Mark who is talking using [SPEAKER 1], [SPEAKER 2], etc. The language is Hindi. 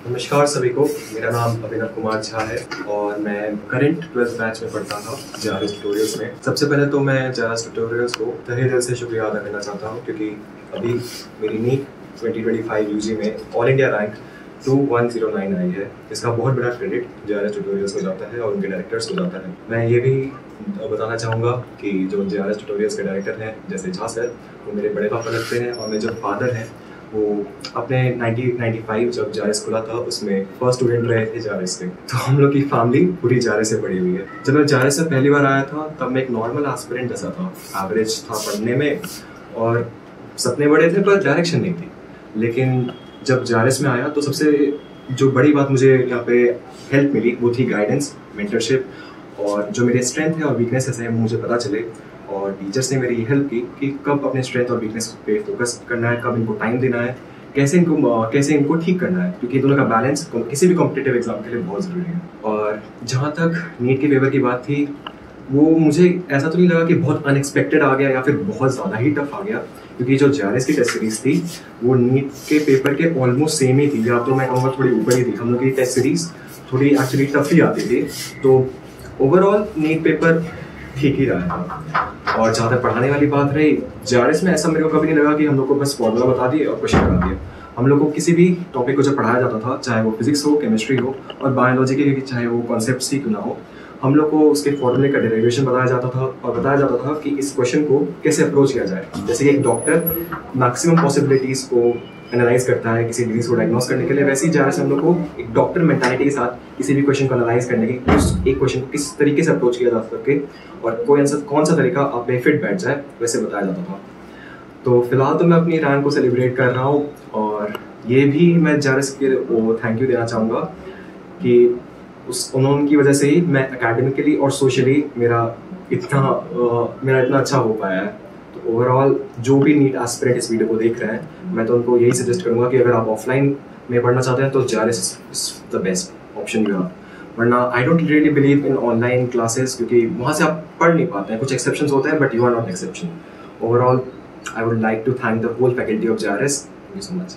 [SPEAKER 1] नमस्कार सभी को, मेरा नाम अभिनव कुमार झा है और मैं करंट 12th बैच में पढ़ता था JRS ट्यूटोरियल्स में। सबसे पहले तो मैं JRS ट्यूटोरियल्स को तहे दिल से शुक्रिया अदा करना चाहता हूँ क्योंकि अभी मेरी नीट 2025 UG में ऑल इंडिया रैंक 2109 आई है। इसका बहुत बड़ा क्रेडिट JRS ट्यूटोरियल्स को जाता है और उनके डायरेक्टर्स को जाता है। मैं ये भी बताना चाहूँगा कि जो JRS ट्यूटोरियल्स के डायरेक्टर हैं जैसे झा सर, वो मेरे बड़े पापा लगते हैं और मेरे जो फादर हैं वो अपने 1995 जब JRS खुला था उसमें फर्स्ट स्टूडेंट रहे थे JRS के। तो हम लोग की फैमिली पूरी JRS से पढ़ी हुई है। जब मैं JRS से पहली बार आया था तब मैं एक नॉर्मल एस्पिरेंट जैसा था, एवरेज था पढ़ने में और सपने बड़े थे पर डायरेक्शन नहीं थी। लेकिन जब JRS में आया तो सबसे जो बड़ी बात मुझे यहाँ पे हेल्प मिली वो थी गाइडेंस, मेंटरशिप और जो मेरे स्ट्रेंथ है और वीकनेसेस हैं वो मुझे पता चले। और टीचर्स ने मेरी हेल्प की कि कब अपने स्ट्रेंथ और वीकनेस पे फोकस करना है, कब इनको टाइम देना है, कैसे इनको ठीक करना है, क्योंकि दोनों का बैलेंस किसी भी कॉम्पिटिटिव एग्जाम के लिए बहुत ज़रूरी है। और जहाँ तक नीट के पेपर की बात थी, वो मुझे ऐसा तो नहीं लगा कि बहुत अनएक्सपेक्टेड आ गया या फिर बहुत ज़्यादा ही टफ आ गया, क्योंकि जो JRS की टेस्ट सीरीज थी वो नीट के पेपर के ऑलमोस्ट सेम ही थी, या तो मैं कहूँगा थोड़ी ऊपर ही थी। हम लोग की टेस्ट सीरीज थोड़ी एक्चुअली टफ ही आती थी, तो ओवरऑल नीट पेपर ठीक ही रहा था। और जहाँ तक पढ़ाने वाली बात रही, JRS में ऐसा मेरे को कभी नहीं लगा कि हम लोग को बस फॉर्मूला बता दिए और क्वेश्चन करा दिए। हम लोग को किसी भी टॉपिक को जब पढ़ाया जाता था, चाहे वो फिजिक्स हो, केमिस्ट्री हो और बायोलॉजी के चाहे वो कॉन्सेप्ट्स ही क्यों ना हो, हम लोग को उसके फॉर्मूले का डेरिवेशन बताया जाता था और बताया जाता था कि इस क्वेश्चन को कैसे अप्रोच किया जाए। जैसे कि एक डॉक्टर मैक्सिमम पॉसिबिलिटीज को एनालाइज करता है किसी डिजीज को डायग्नोस करने के लिए, वैसे ही JRS हम लोग को एक डॉक्टर मेंटालिटी के साथ किसी भी क्वेश्चन को एनालाइज करने की, उस एक क्वेश्चन को किस तरीके से अप्रोच किया जा सके और कौन सा तरीका आप में फिट बैठ जाए, वैसे बताया जाता था। तो फिलहाल तो मैं अपनी रैंक को सेलिब्रेट कर रहा हूँ और ये भी मैं JRS के थैंक यू देना चाहूँगा कि उनकी वजह से ही मैं एकेडमिकली और सोशली मेरा इतना अच्छा हो पाया है। तो ओवरऑल जो भी नीट एस्पिरेंट इस वीडियो को देख रहे हैं, मैं तो उनको यही सजेस्ट करूंगा कि अगर आप ऑफलाइन में पढ़ना चाहते हैं तो JRS is the best option you have. वरना I don't really believe in online classes, क्योंकि वहाँ से आप पढ़ नहीं पाते हैं। कुछ एक्सेप्शंस होते हैं but you are not exception. Overall I would like to thank the whole faculty of JRS। Thank you so much.